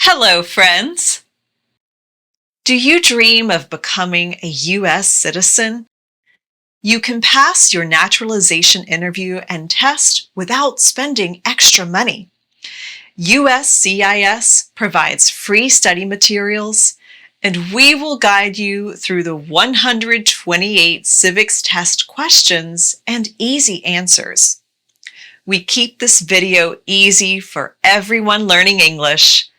Hello, friends! Do you dream of becoming a U.S. citizen? You can pass your naturalization interview and test without spending extra money. USCIS provides free study materials, and we will guide you through the 128 Civics Test questions and easy answers. We keep this video easy for everyone learning English.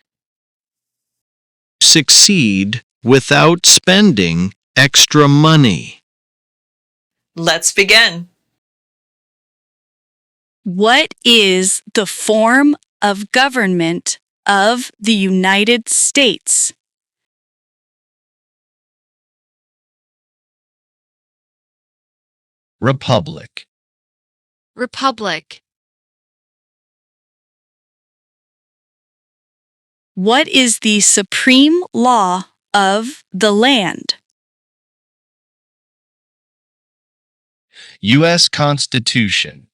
Succeed without spending extra money. Let's begin. What is the form of government of the United States? Republic. Republic. What is the supreme law of the land? U.S. Constitution.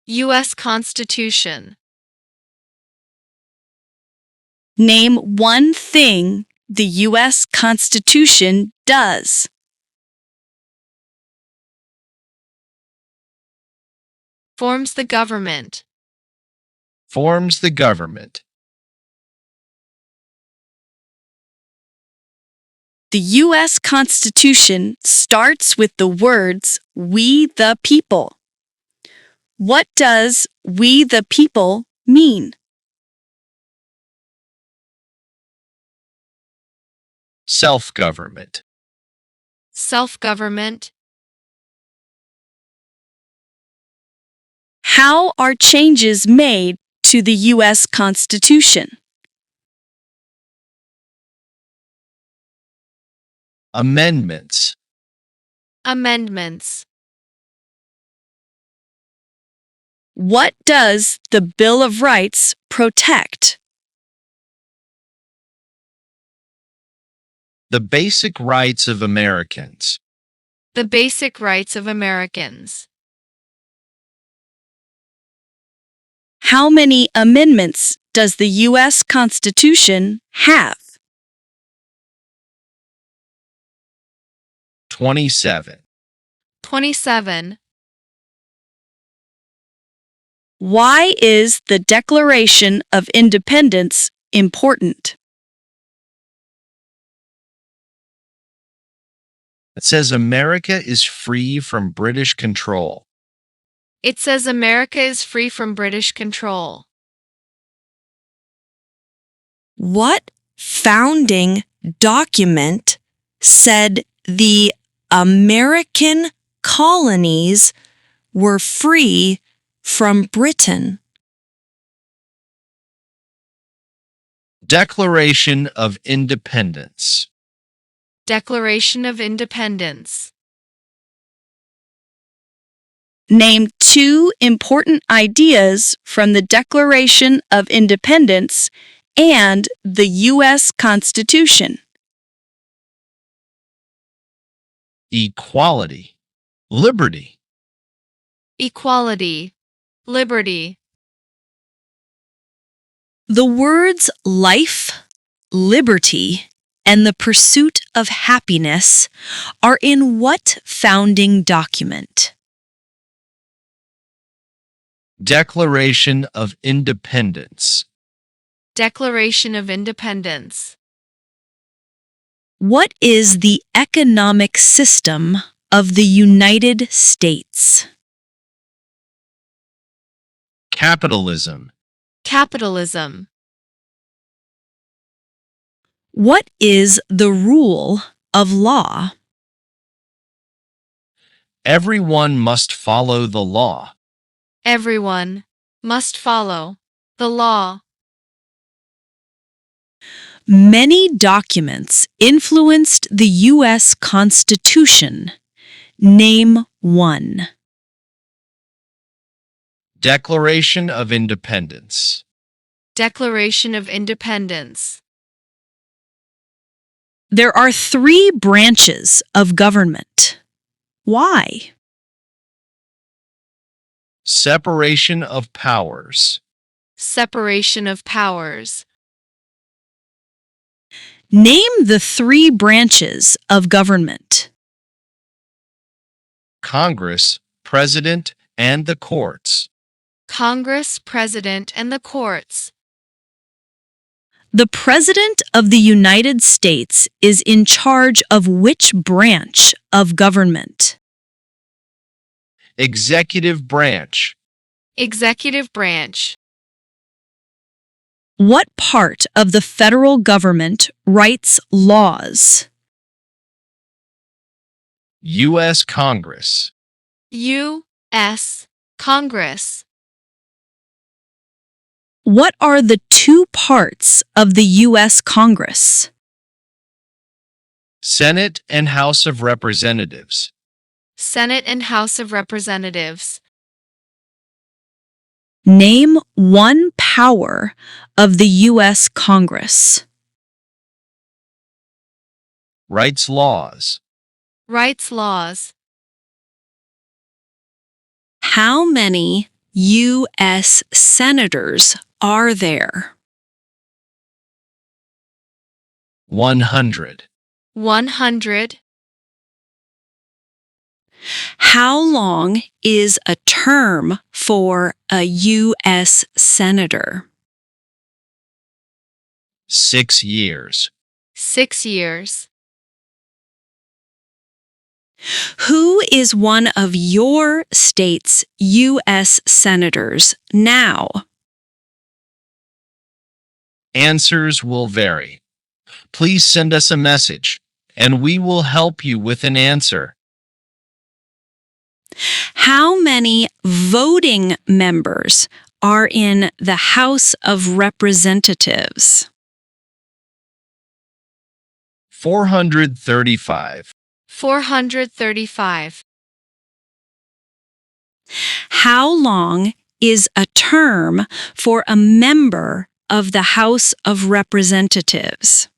U.S. Constitution. Name one thing the U.S. Constitution does. Forms the government. Forms the government. The U.S. Constitution starts with the words, "We the people." What does "we the people" mean? Self-government. Self-government. How are changes made to the U.S. Constitution? Amendments. Amendments. What does the Bill of Rights protect? The basic rights of Americans. The basic rights of Americans. How many amendments does the U.S. Constitution have? 27. 27. Why is the Declaration of Independence important? It says America is free from British control. It says America is free from British control. What founding document said the American colonies were free from Britain? Declaration of Independence. Declaration of Independence. Name two important ideas from the Declaration of Independence and the U.S. Constitution. Equality. Liberty. Equality. Liberty. The words life, liberty, and the pursuit of happiness are in what founding document? Declaration of Independence. Declaration of Independence. What is the economic system of the United States? Capitalism. Capitalism. What is the rule of law? Everyone must follow the law. Everyone must follow the law. Many documents influenced the U.S. Constitution. Name one. Declaration of Independence. Declaration of Independence. There are three branches of government. Why? Separation of powers. Separation of powers. Name the three branches of government. Congress, President, and the courts. Congress, President, and the courts. The President of the United States is in charge of which branch of government? Executive branch. Executive branch. What part of the federal government writes laws? U.S. Congress. U.S. Congress. What are the two parts of the U.S. Congress? Senate and House of Representatives. Senate and House of Representatives. Name one power of the U.S. Congress. Writes laws. Writes laws. How many U.S. senators are there? 100. 100. How long is a term for a U.S. senator? 6 years. 6 years. Who is one of your state's U.S. senators now? Answers will vary. Please send us a message, and we will help you with an answer. How many voting members are in the House of Representatives? 435. 435. How long is a term for a member of the House of Representatives?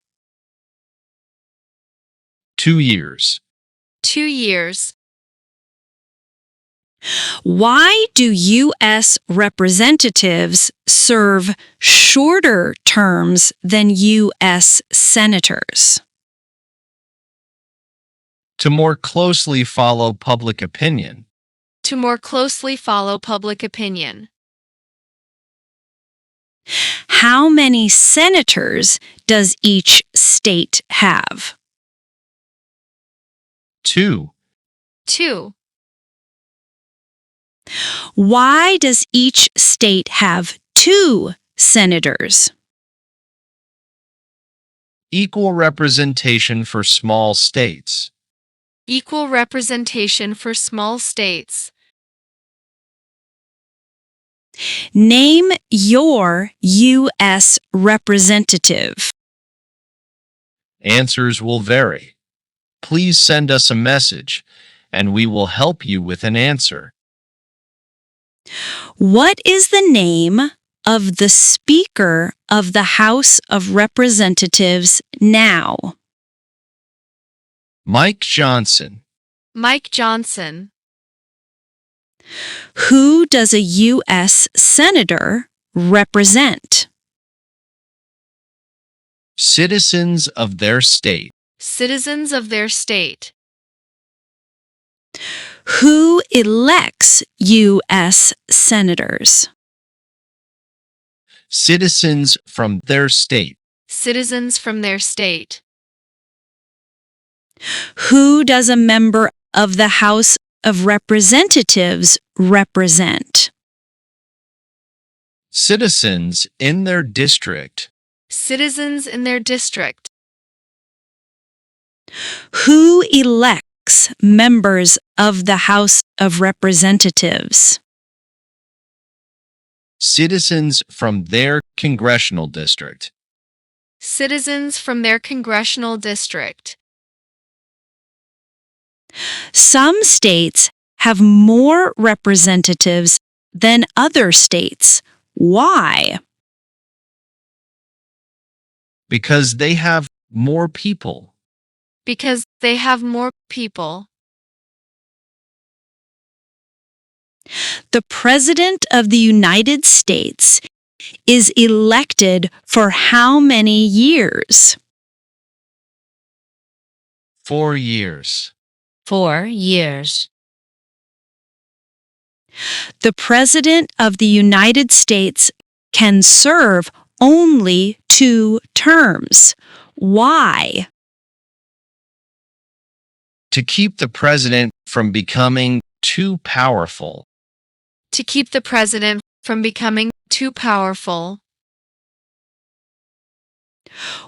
2 years. 2 years. Why do U.S. representatives serve shorter terms than U.S. senators? To more closely follow public opinion. To more closely follow public opinion. How many senators does each state have? 2. 2. Why does each state have 2 senators? Equal representation for small states. Equal representation for small states. Name your U.S. representative. Answers will vary. Please send us a message, and we will help you with an answer. What is the name of the Speaker of the House of Representatives now? Mike Johnson. Mike Johnson. Who does a U.S. Senator represent? Citizens of their state. Citizens of their state. Who elects U.S. senators? Citizens from their state. Citizens from their state. Who does a member of the House of Representatives represent? Citizens in their district. Citizens in their district. Who elects members of the House of Representatives? Citizens from their congressional district. Citizens from their congressional district. Some states have more representatives than other states. Why? Because they have more people. Because they have more people. The President of the United States is elected for how many years? 4 years. 4 years. The President of the United States can serve only 2 terms. Why? To keep the president from becoming too powerful. To keep the president from becoming too powerful.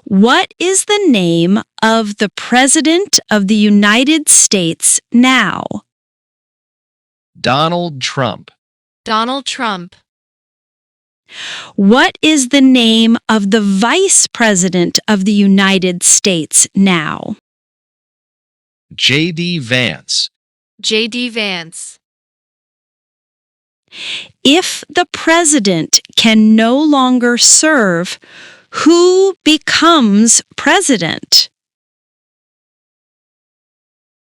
What is the name of the President of the United States now? Donald Trump. Donald Trump. What is the name of the Vice President of the United States now? J.D. Vance. J.D. Vance. If the President can no longer serve, who becomes President?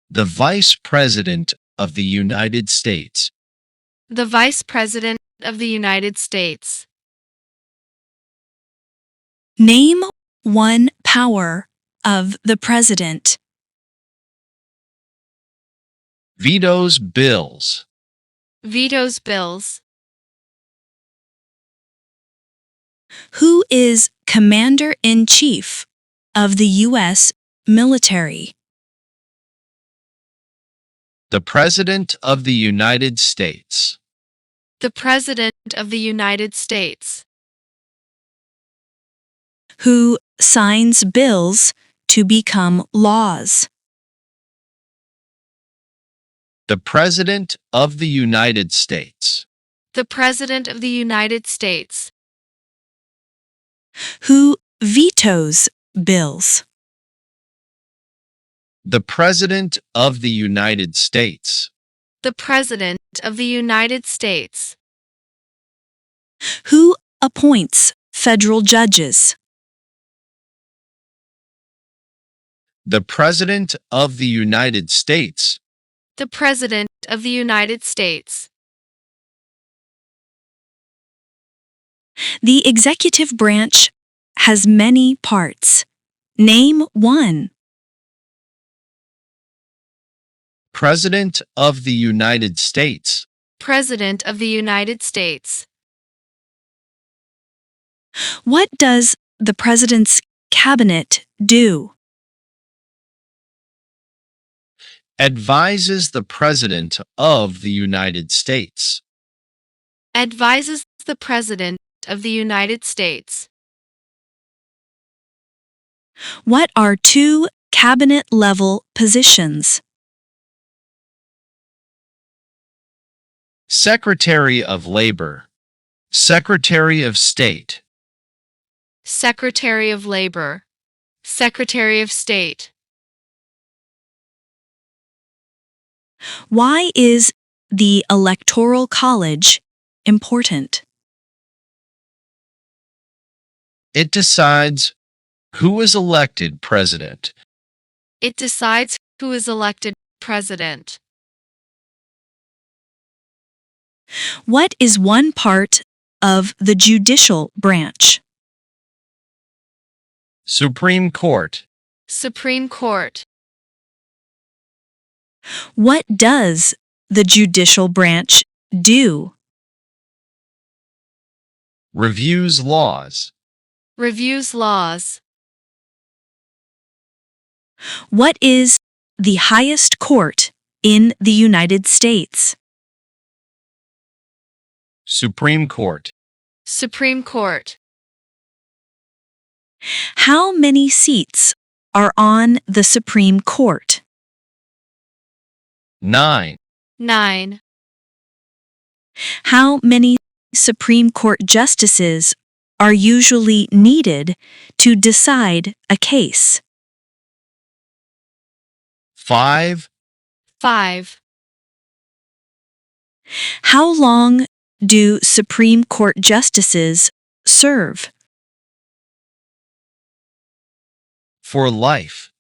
The Vice President of the United States. The Vice President of the United States. Name one power of the President. Vetoes bills. Vetoes bills. Who is Commander-in-Chief of the U.S. military? The President of the United States. The President of the United States. Who signs bills to become laws? The President of the United States. The President of the United States. Who vetoes bills? The President of the United States. The President of the United States. Who appoints federal judges? The President of the United States. The President of the United States. The executive branch has many parts. Name one. President of the United States. President of the United States. What does the President's cabinet do? Advises the President of the United States. Advises the President of the United States. What are 2 cabinet-level positions? Secretary of Labor. Secretary of State. Secretary of Labor. Secretary of State. Why is the Electoral College important? It decides who is elected president. It decides who is elected president. What is one part of the judicial branch? Supreme Court. Supreme Court. What does the judicial branch do? Reviews laws. Reviews laws. What is the highest court in the United States? Supreme Court. Supreme Court. How many seats are on the Supreme Court? 9. 9. How many Supreme Court justices are usually needed to decide a case? 5. 5. How long do Supreme Court justices serve? For life.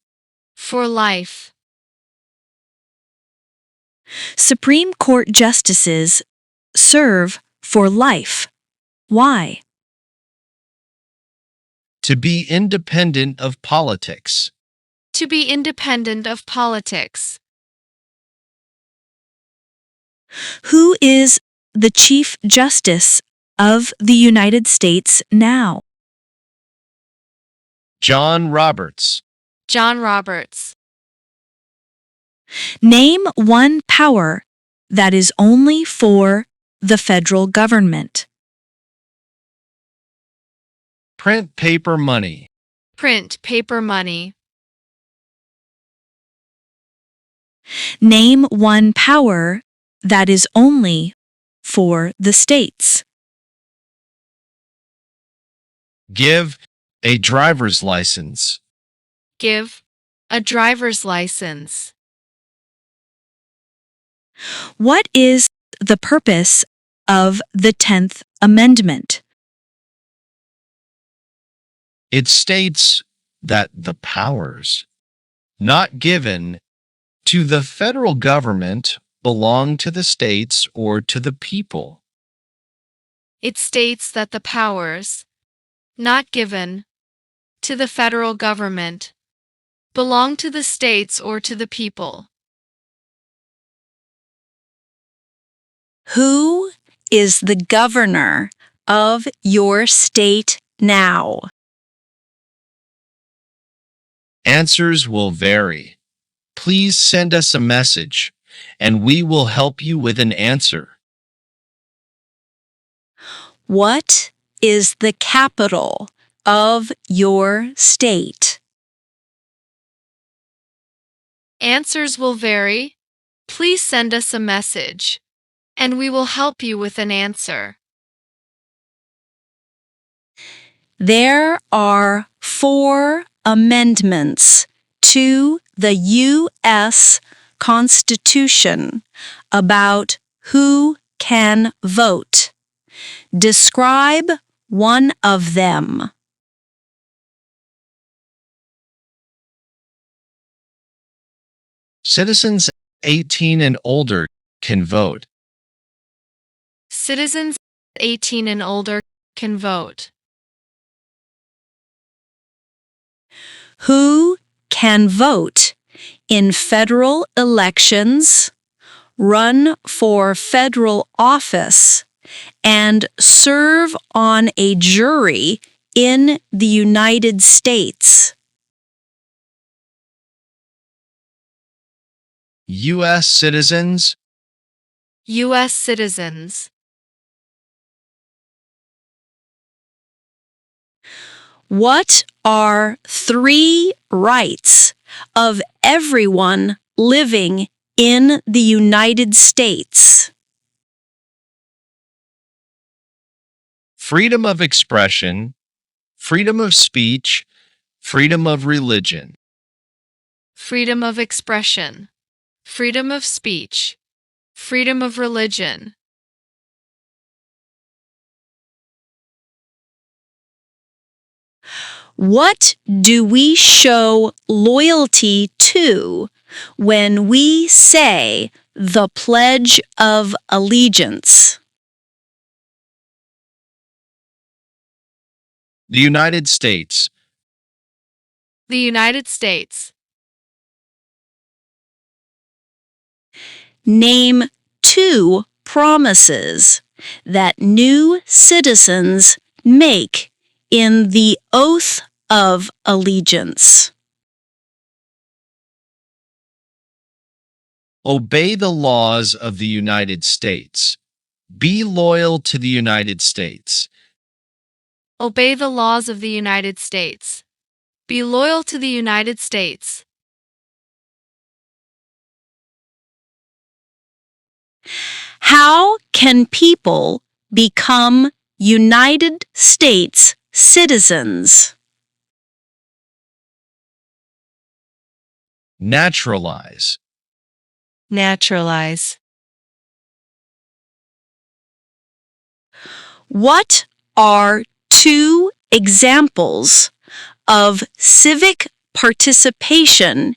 For life. Supreme Court justices serve for life. Why? To be independent of politics. To be independent of politics. Who is the Chief Justice of the United States now? John Roberts. John Roberts. Name one power that is only for the federal government. Print paper money. Print paper money. Name one power that is only for the states. Give a driver's license. Give a driver's license. What is the purpose of the 10th Amendment? It states that the powers not given to the federal government belong to the states or to the people. It states that the powers not given to the federal government belong to the states or to the people. Who is the governor of your state now? Answers will vary. Please send us a message, and we will help you with an answer. What is the capital of your state? Answers will vary. Please send us a message, and we will help you with an answer. There are 4 amendments to the U.S. Constitution about who can vote. Describe one of them. Citizens 18 and older can vote. Citizens 18 and older can vote. Who can vote in federal elections, run for federal office, and serve on a jury in the United States? U.S. citizens. U.S. citizens. What are 3 rights of everyone living in the United States? Freedom of expression, freedom of speech, freedom of religion. Freedom of expression. Freedom of speech. Freedom of religion. What do we show loyalty to when we say the Pledge of Allegiance? The United States. The United States. Name 2 promises that new citizens make in the oath of allegiance. Obey the laws of the United States. Be loyal to the United States. Obey the laws of the United States. Be loyal to the United States. How can people become United States citizens? Naturalize. Naturalize. What are 2 examples of civic participation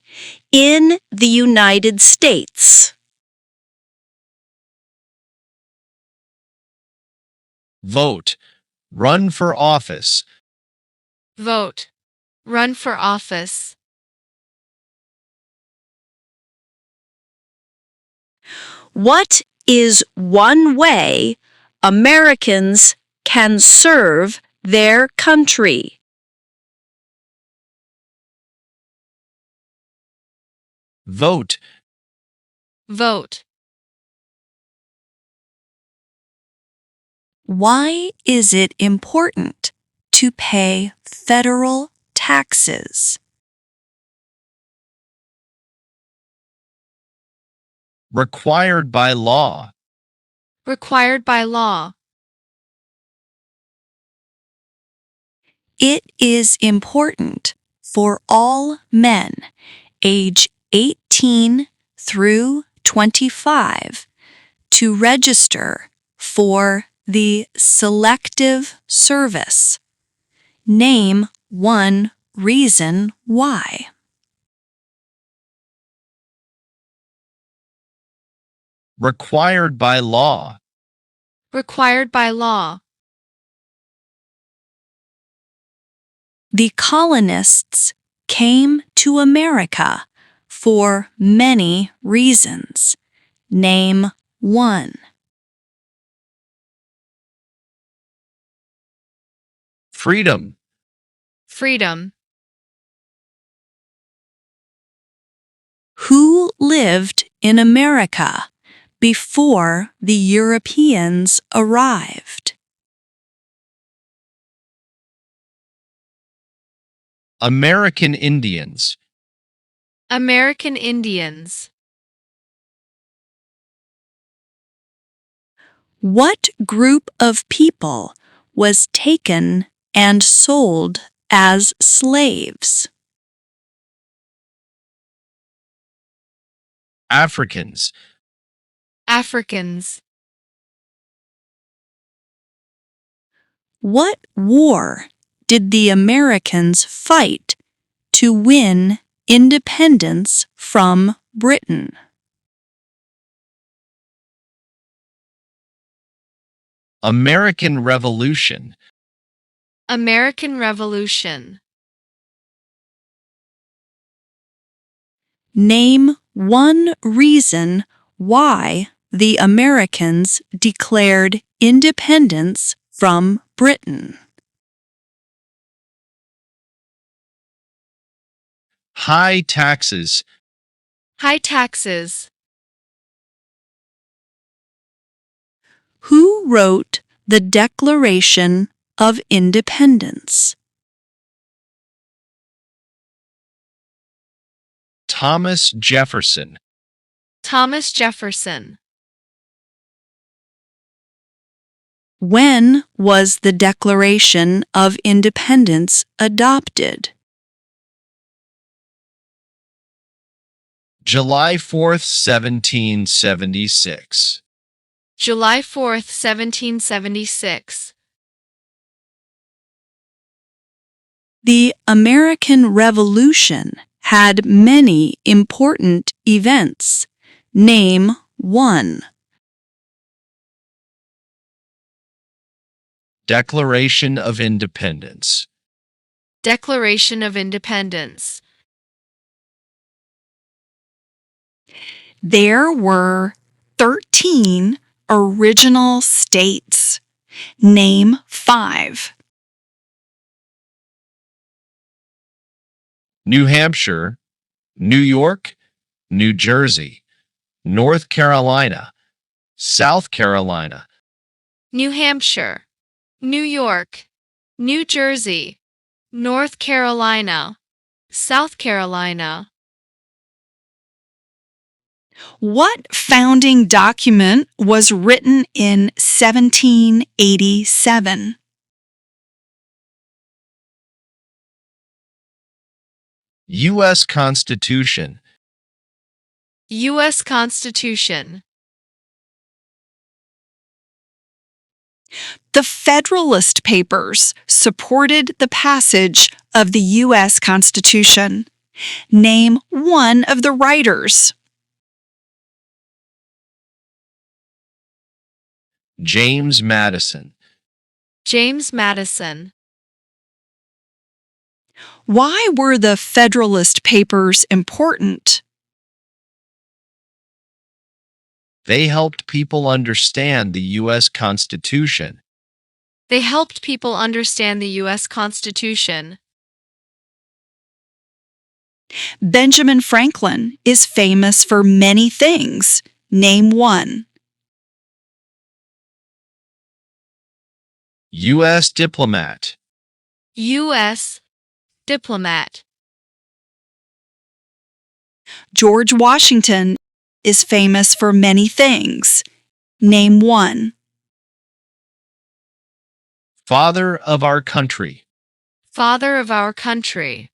in the United States? Vote. Run for office. Vote. Run for office. What is one way Americans can serve their country? Vote. Vote. Why is it important to pay federal taxes? Required by law. Required by law. It is important for all men age 18 through 25 to register for the Selective Service. Name one reason why. Required by law. Required by law. The colonists came to America for many reasons. Name one. Freedom. Freedom. Who lived in America before the Europeans arrived? American Indians. American Indians. What group of people was taken and sold as slaves? Africans. Africans. What war did the Americans fight to win independence from Britain? American Revolution. American Revolution. Name one reason why the Americans declared independence from Britain. High taxes. High taxes. Who wrote the Declaration of Independence? Thomas Jefferson. Thomas Jefferson. When was the Declaration of Independence adopted? July 4th, 1776. July 4th, 1776. The American Revolution had many important events. Name one. Declaration of Independence. Declaration of Independence. There were 13 original states. Name 5. New Hampshire, New York, New Jersey, North Carolina, South Carolina, New Hampshire, New York, New Jersey, North Carolina, South Carolina. What founding document was written in 1787? U.S. Constitution. U.S. Constitution. The Federalist Papers supported the passage of the U.S. Constitution. Name one of the writers. James Madison. James Madison. Why were the Federalist Papers important? They helped people understand the U.S. Constitution. They helped people understand the U.S. Constitution. Benjamin Franklin is famous for many things. Name one. U.S. diplomat. U.S. diplomat. George Washington is famous for many things. Name one. Father of our country. Father of our country.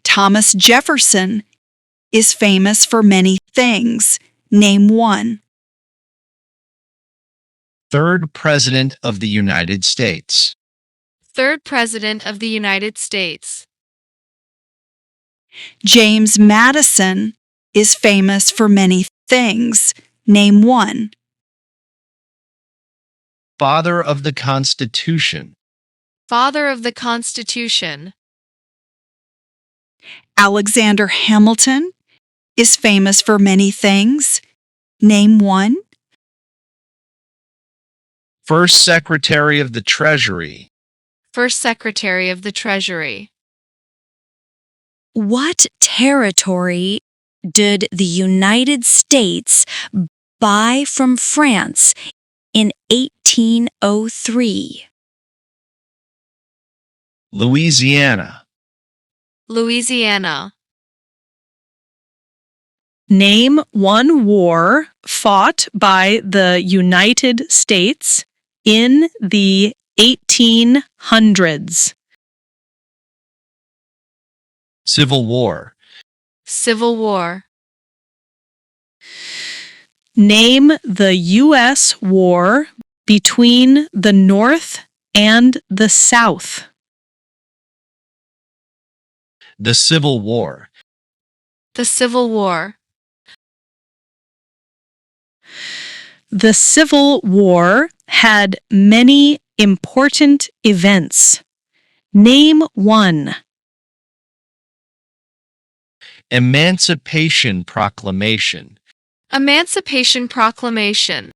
Thomas Jefferson is famous for many things. Name one. Third President of the United States. Third President of the United States. James Madison is famous for many things. Name one. Father of the Constitution. Father of the Constitution. Alexander Hamilton is famous for many things. Name one. First Secretary of the Treasury. First Secretary of the Treasury. What territory did the United States buy from France in 1803? Louisiana. Louisiana. Name one war fought by the United States in the 1800s. Civil War. Civil War. Name the U.S. war between the North and the South. The Civil War. The Civil War. The Civil War had many important events. Name one. Emancipation Proclamation. Emancipation Proclamation.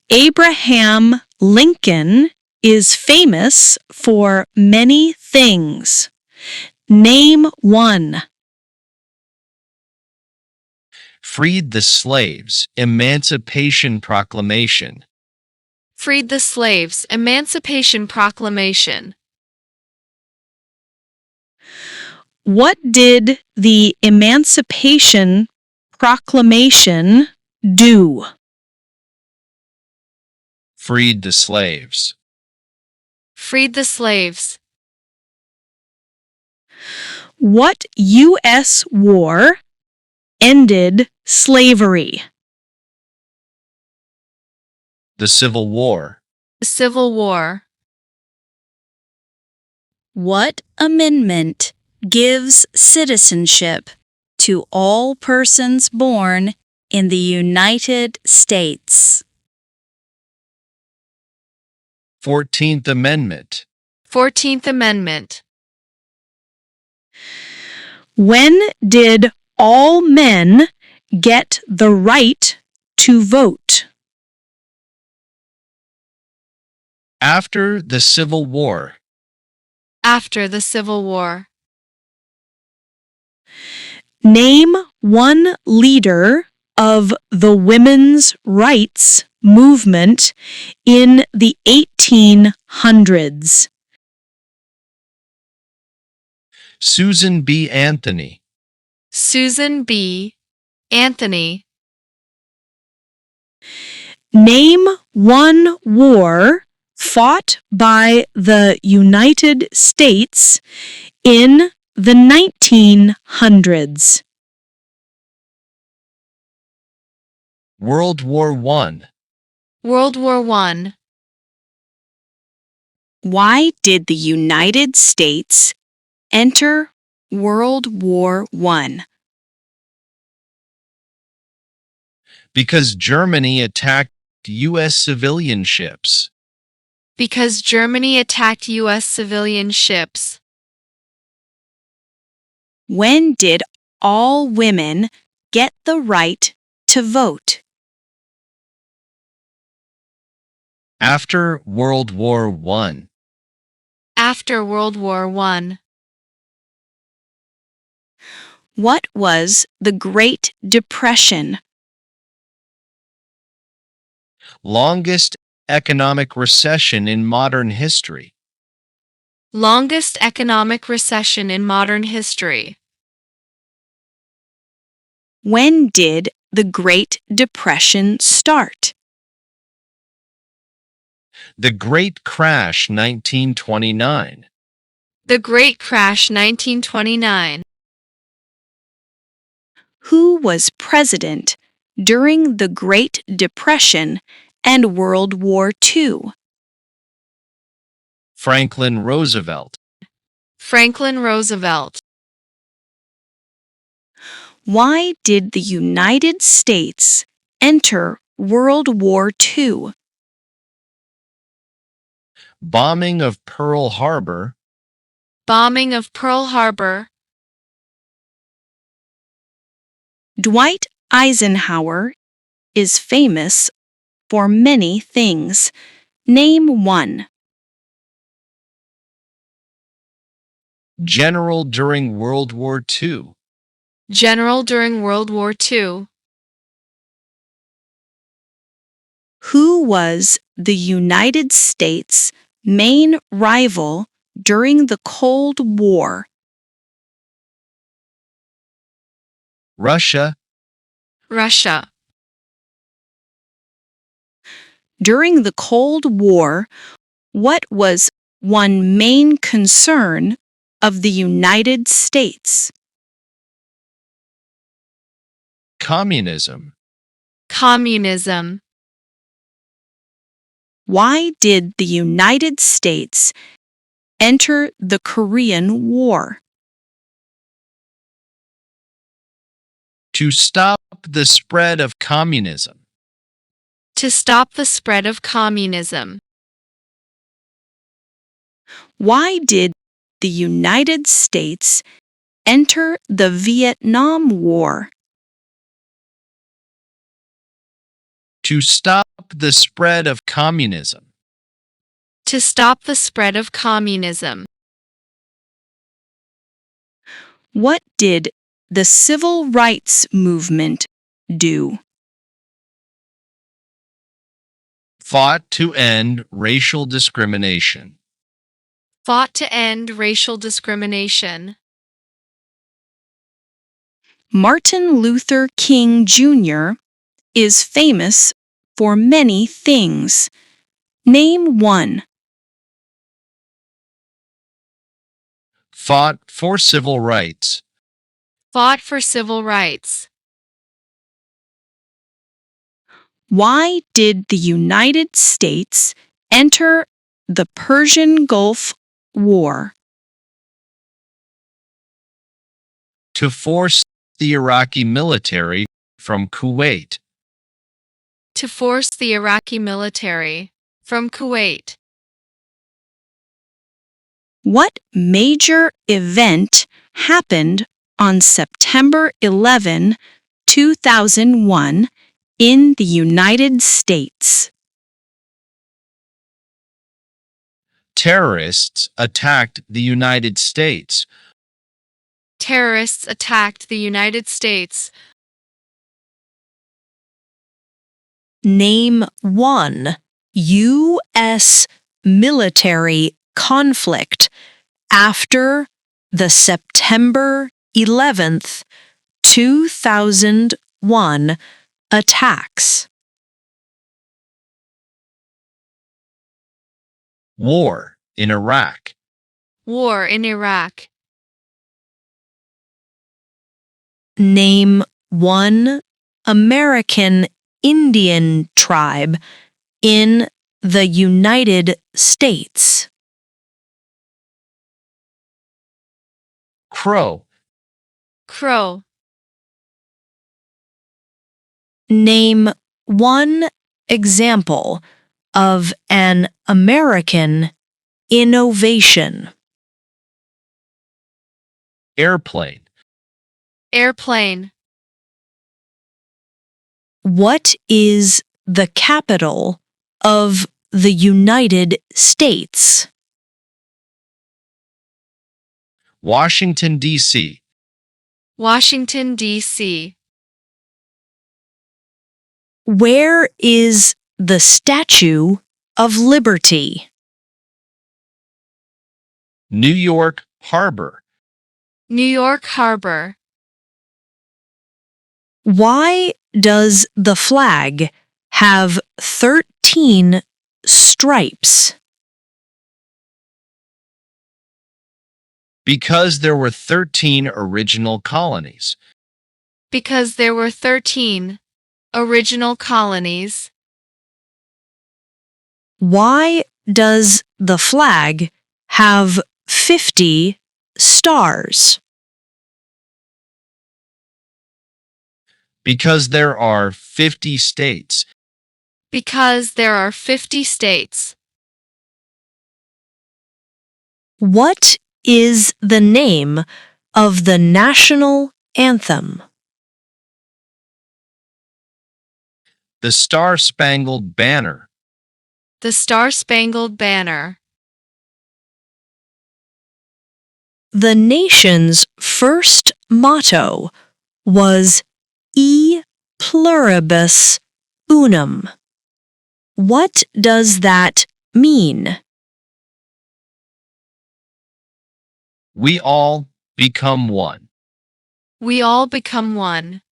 Abraham Lincoln is famous for many things. Name one. Freed the slaves. Emancipation Proclamation. Freed the slaves. Emancipation Proclamation. What did the Emancipation Proclamation do? Freed the slaves. Freed the slaves. What U.S. war ended slavery? The Civil War. The Civil War. What amendment gives citizenship to all persons born in the United States? 14th Amendment. 14th Amendment. When did all men get the right to vote? After the Civil War. After the Civil War. Name one leader of the women's rights movement in the 1800s. Susan B. Anthony. Susan B. Anthony. Name one war fought by the United States in the 1900s. World War I. World War I. Why did the United States enter World War I? Because Germany attacked U.S. civilian ships. Because Germany attacked U.S. civilian ships. When did all women get the right to vote? After World War I. After World War I. What was the Great Depression? Longest economic recession in modern history. Longest economic recession in modern history. When did the Great Depression start? The Great Crash 1929. The Great Crash 1929. Who was president during the Great Depression and World War II? Franklin Roosevelt. Franklin Roosevelt. Why did the United States enter World War II? Bombing of Pearl Harbor. Bombing of Pearl Harbor. Dwight Eisenhower is famous for many things. Name one. General during World War II. General during World War II. Who was the United States' main rival during the Cold War? Russia. Russia. During the Cold War, what was one main concern of the United States? Communism. Communism. Why did the United States enter the Korean War? To stop the spread of communism. To stop the spread of communism. Why did the United States enter the Vietnam War? To stop the spread of communism. To stop the spread of communism. What did the Civil Rights Movement do? Fought to end racial discrimination. Fought to end racial discrimination. Martin Luther King Jr. is famous for many things. Name one. Fought for civil rights. Fought for civil rights. Why did the United States enter the Persian Gulf War? To force the Iraqi military from Kuwait. To force the Iraqi military from Kuwait. What major event happened on September 11, 2001 in the United States? Terrorists attacked the United States. Terrorists attacked the United States. Name one U.S. military conflict after the September 11th, 2001 attacks. War in Iraq. War in Iraq. Name one American Indian tribe in the United States. Crow. Crow. Name one example of an American innovation. Airplane. Airplane. What is the capital of the United States? Washington, D.C. Washington, D.C. Where is the Statue of Liberty? New York Harbor. New York Harbor. Why does the flag have 13 stripes? Because there were 13 original colonies. Because there were 13 original colonies. Why does the flag have 50 stars? Because there are 50 states. Because there are 50 states. What is the name of the national anthem? The Star-Spangled Banner. The Star-Spangled Banner. The nation's first motto was E pluribus unum. What does that mean? We all become one. We all become one.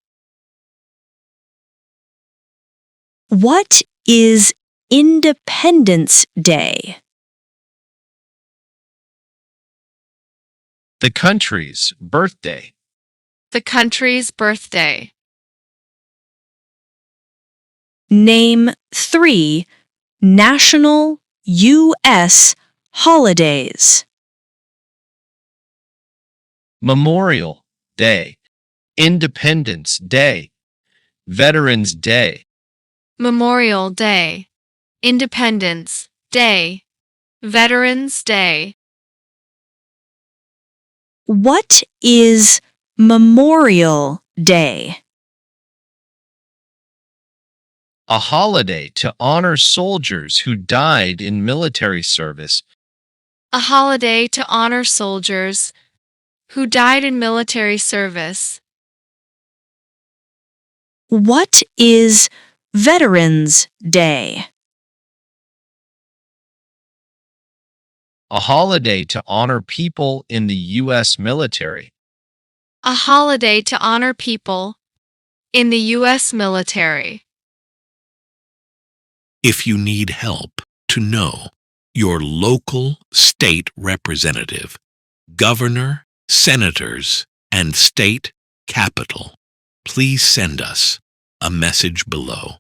What is Independence Day? The country's birthday. The country's birthday. Name 3 national U.S. holidays. Memorial Day. Independence Day. Veterans Day. Memorial Day. Independence Day. Veterans Day. What is Memorial Day? A holiday to honor soldiers who died in military service. A holiday to honor soldiers who died in military service. What is Veterans Day? A holiday to honor people in the U.S. military. A holiday to honor people in the U.S. military. If you need help to know your local state representative, governor, senators, and state capital, please send us a message below.